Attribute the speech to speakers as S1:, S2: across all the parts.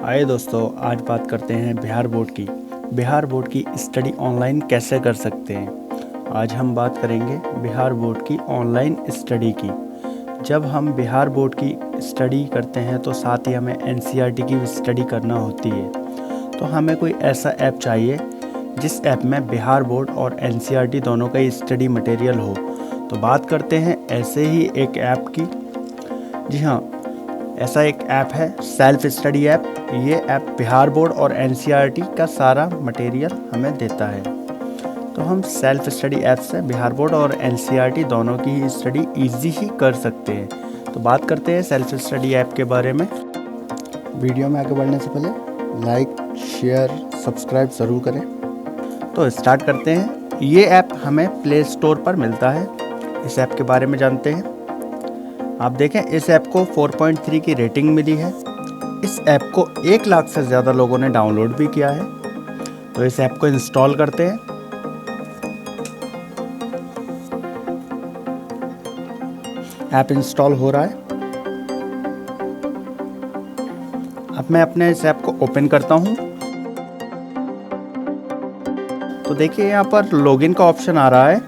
S1: आइए दोस्तों, आज बात करते हैं बिहार बोर्ड की स्टडी ऑनलाइन कैसे कर सकते हैं। आज हम बात करेंगे बिहार बोर्ड की ऑनलाइन स्टडी की। जब हम बिहार बोर्ड की स्टडी करते हैं तो साथ ही हमें एनसीईआरटी की स्टडी करना होती है। तो हमें कोई ऐसा ऐप चाहिए जिस ऐप में बिहार बोर्ड और एनसीईआरटी दोनों का ही स्टडी मटेरियल हो। तो बात करते हैं ऐसे ही एक ऐप की। जी हाँ, ऐसा एक ऐप है सेल्फ स्टडी ऐप। ये ऐप बिहार बोर्ड और एनसीईआरटी का सारा मटेरियल हमें देता है। तो हम सेल्फ स्टडी ऐप से बिहार बोर्ड और एनसीईआरटी दोनों की ही स्टडी इजी ही कर सकते हैं। तो बात करते हैं सेल्फ स्टडी ऐप के बारे में। वीडियो में आगे बढ़ने से पहले लाइक, शेयर, सब्सक्राइब ज़रूर करें। तो स्टार्ट करते हैं। ये ऐप हमें प्ले स्टोर पर मिलता है। इस ऐप के बारे में जानते हैं। आप देखें, इस ऐप को 4.3 की रेटिंग मिली है। इस ऐप को 1 लाख से ज़्यादा लोगों ने डाउनलोड भी किया है। तो इस ऐप को इंस्टॉल करते हैं। ऐप इंस्टॉल हो रहा है। अब मैं अपने इस ऐप को ओपन करता हूं। तो देखिए, यहाँ पर लॉगिन का ऑप्शन आ रहा है।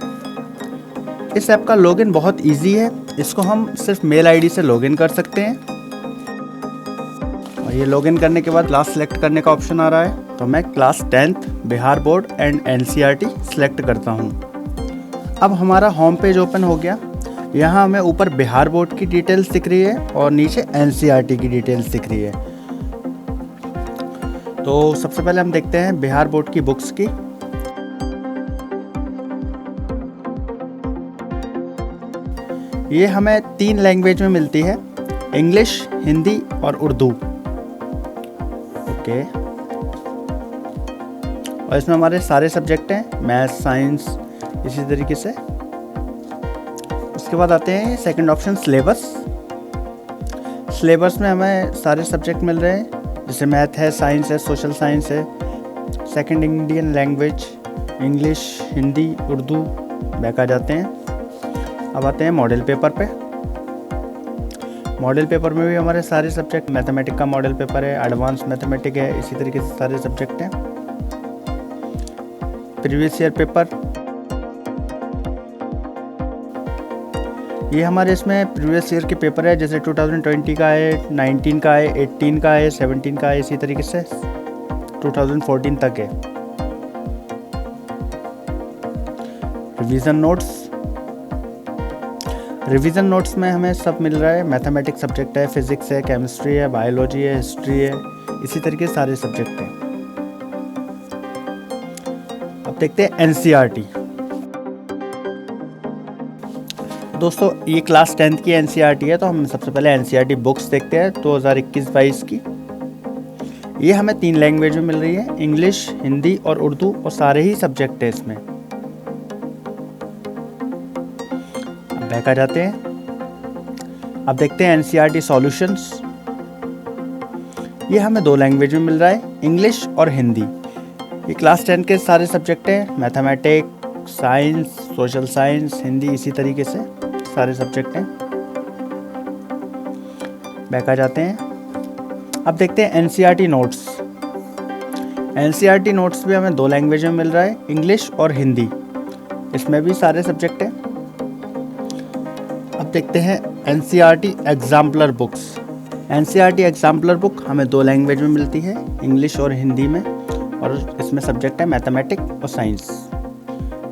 S1: इस ऐप का लॉगिन बहुत इजी है। इसको हम सिर्फ मेल आईडी से लॉगिन कर सकते हैं। और ये लॉगिन करने के बाद क्लास सेलेक्ट करने का ऑप्शन आ रहा है। तो मैं class 10th Bihar board and NCERT select करता हूँ। अब हमारा होम पेज ओपन हो गया। यहाँ हमें ऊपर बिहार बोर्ड की डिटेल्स दिख रही है और नीचे एनसीईआरटी की डिटेल्स दिख रही है। तो सबसे पहले हम देखते हैं बिहार बोर्ड की बुक्स की। ये हमें 3 लैंग्वेज में मिलती है, इंग्लिश, हिंदी और उर्दू। ओके। और इसमें हमारे सारे सब्जेक्ट हैं, मैथ्स, साइंस, इसी तरीके से। उसके बाद आते हैं सेकंड ऑप्शन, सिलेबस। सिलेबस में हमें सारे सब्जेक्ट मिल रहे हैं, जैसे मैथ है, साइंस है, सोशल साइंस है। Second Indian language, English, Hindi, Urdu. Back आ जाते हैं। अब आते हैं मॉडल पेपर पे। मॉडल पेपर में भी हमारे सारे सब्जेक्ट, मैथमेटिक का मॉडल पेपर है, एडवांस मैथमेटिक है, इसी तरीके से सारे सब्जेक्ट हैं। प्रीवियस ईयर पेपर, ये हमारे इसमें प्रीवियस ईयर के पेपर है, जैसे 2020 का है, 19 का है, 18 का है, 17 का है, इसी तरीके से 2014 तक है। रिवीजन नोट्स में हमें सब मिल रहा है। मैथमेटिक्स सब्जेक्ट है, फिजिक्स है, केमिस्ट्री है, बायोलॉजी है, हिस्ट्री है, इसी तरीके से सारे सब्जेक्ट हैं। अब देखते हैं एनसीईआरटी। दोस्तों, ये क्लास 10th की एनसीईआरटी है। तो हम सबसे पहले एनसीईआरटी बुक्स देखते हैं 2021-22 की। ये हमें 3 लैंग्वेज में मिल रही है, इंग्लिश, हिंदी और उर्दू, और सारे ही सब्जेक्ट है इसमें। बैक आ जाते हैं। अब देखते हैं एनसीईआरटी सॉल्यूशंस। ये हमें 2 लैंग्वेज में मिल रहा है, इंग्लिश और हिंदी। ये क्लास 10 के सारे सब्जेक्ट हैं, mathematics, science, social science, Hindi, इसी तरीके से सारे सब्जेक्ट हैं। बैक आ जाते हैं। अब देखते हैं एनसीईआरटी नोट्स। एनसीईआरटी नोट्स भी हमें 2 लैंग्वेज में मिल रहा है, इंग्लिश और हिंदी। इसमें भी सारे सब्जेक्ट हैं। अब देखते हैं NCERT exemplar books. NCERT exemplar book हमें 2 लैंग्वेज में मिलती है, इंग्लिश और हिंदी में, और इसमें सब्जेक्ट है मैथमेटिक्स और साइंस।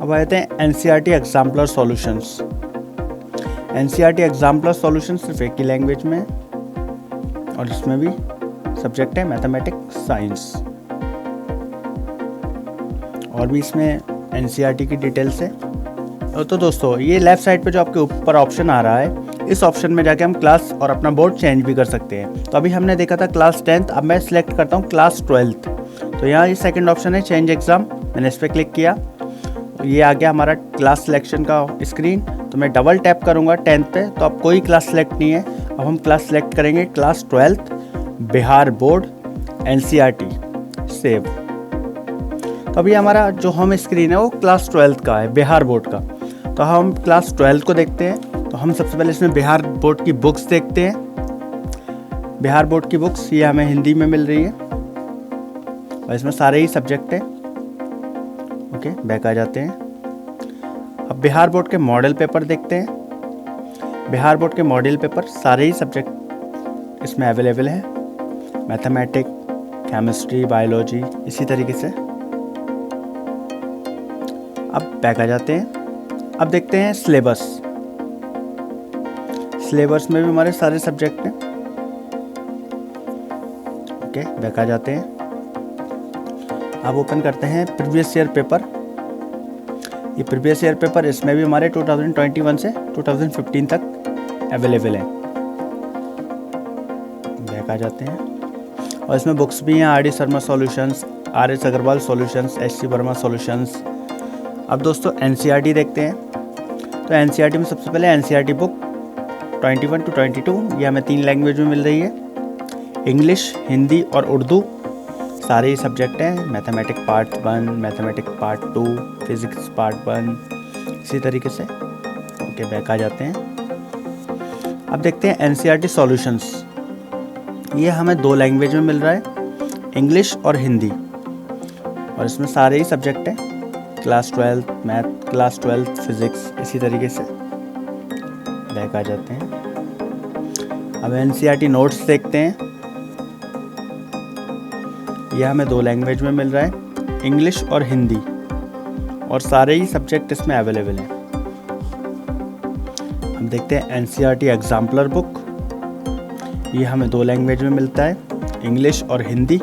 S1: अब आते हैं NCERT exemplar solutions. NCERT exemplar solution सिर्फ एक ही लैंग्वेज में, और इसमें भी सब्जेक्ट है मैथमेटिक्स, साइंस, और भी इसमें एनसीईआरटी की डिटेल्स है। तो दोस्तों, ये लेफ्ट साइड पे जो आपके ऊपर ऑप्शन आ रहा है, इस ऑप्शन में जाके हम क्लास और अपना बोर्ड चेंज भी कर सकते हैं। तो अभी हमने देखा था क्लास 10th, अब मैं सिलेक्ट करता हूँ क्लास 12th। तो यहाँ ये सेकंड ऑप्शन है, चेंज एग्ज़ाम। मैंने इस पर क्लिक किया, तो ये आ गया हमारा क्लास सिलेक्शन का स्क्रीन। तो मैं डबल टैप करूँगा 10th पे, तो अब कोई क्लास सेलेक्ट नहीं है। अब हम क्लास सेलेक्ट करेंगे class 12th Bihar board NCERT, save. तो अभी हमारा जो होम स्क्रीन है वो क्लास 12th का है, बिहार बोर्ड का। तो हम क्लास 12th को देखते हैं। तो हम सबसे पहले इसमें बिहार बोर्ड की बुक्स देखते हैं। बिहार बोर्ड की बुक्स ये हमें हिंदी में मिल रही है और इसमें सारे ही सब्जेक्ट हैं। ओके, बैक आ जाते हैं। अब बिहार बोर्ड के मॉडल पेपर देखते हैं। बिहार बोर्ड के मॉडल पेपर सारे ही सब्जेक्ट इसमें अवेलेबल हैं, मैथमेटिक्स, केमिस्ट्री, बायोलॉजी, इसी तरीके से। अब बैक आ जाते हैं। अब देखते हैं सिलेबस। सिलेबस में भी हमारे सारे सब्जेक्ट हैं। ओके, बैक आ जाते हैं। अब ओपन करते हैं प्रीवियस ईयर पेपर। ये प्रीवियस ईयर पेपर, इसमें भी हमारे 2021 से 2015 तक अवेलेबल है। बैक आ जाते हैं और इसमें बुक्स भी हैं, R D. Sharma solutions, R S. Agarwal solutions, H C. Verma solutions. अब दोस्तों एनसीईआरटी देखते हैं। तो एनसीईआरटी में सबसे पहले एनसीईआरटी बुक 21 to 22, ये हमें 3 लैंग्वेज में मिल रही है, इंग्लिश, हिंदी और उर्दू। सारे ही सब्जेक्ट हैं, mathematics part 1, mathematics part 2, physics part 1, इसी तरीके से। ओके, बैक आ जाते हैं। अब देखते हैं एनसीईआरटी सॉल्यूशंस। ये हमें 2 लैंग्वेज में मिल रहा है, इंग्लिश और हिंदी, और इसमें सारे ही सब्जेक्ट हैं, क्लास 12 मैथ, क्लास 12 फिज़िक्स, इसी तरीके से। बैक आ जाते हैं। अब एनसीईआरटी नोट्स देखते हैं। यह हमें 2 लैंग्वेज में मिल रहा है, इंग्लिश और हिंदी, और सारे ही सब्जेक्ट इसमें अवेलेबल हैं। हम देखते हैं एनसीईआरटी एग्जाम्पलर बुक। ये हमें 2 लैंग्वेज में मिलता है, इंग्लिश और हिंदी।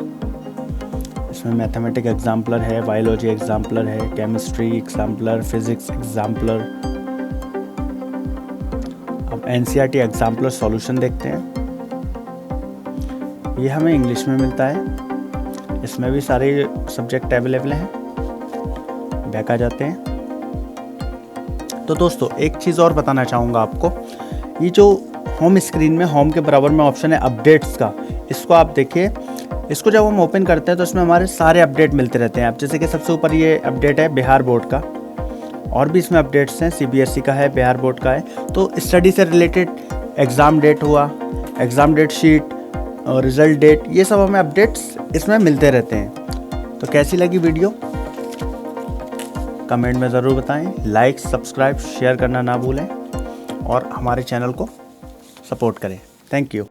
S1: इसमें मैथमेटिक्स एग्जाम्पलर है, बायोलॉजी एग्जाम्पलर है, केमिस्ट्री एग्जाम्पलर, फिज़िक्स एग्जाम्पलर। अब एनसीईआरटी एग्जाम्पलर सॉल्यूशन देखते हैं। ये हमें इंग्लिश में मिलता है, इसमें भी सारे सब्जेक्ट अवेलेबल हैं। बैक आ जाते हैं। तो दोस्तों एक चीज़ और बताना चाहूँगा आपको, ये जो होम स्क्रीन में होम के बराबर में ऑप्शन है अपडेट्स का, इसको आप देखिए। इसको जब हम ओपन करते हैं तो इसमें हमारे सारे अपडेट मिलते रहते हैं। अब जैसे कि सबसे ऊपर ये अपडेट है बिहार बोर्ड का, और भी इसमें अपडेट्स हैं, सीबीएसई का है, बिहार बोर्ड का है। तो स्टडी से रिलेटेड एग्ज़ाम डेट हुआ, एग्ज़ाम डेट शीट और रिज़ल्ट डेट, ये सब हमें अपडेट्स इसमें मिलते रहते हैं। तो कैसी लगी वीडियो कमेंट में ज़रूर बताएं। लाइक, सब्सक्राइब, शेयर करना ना भूलें और हमारे चैनल को सपोर्ट करें। Thank you.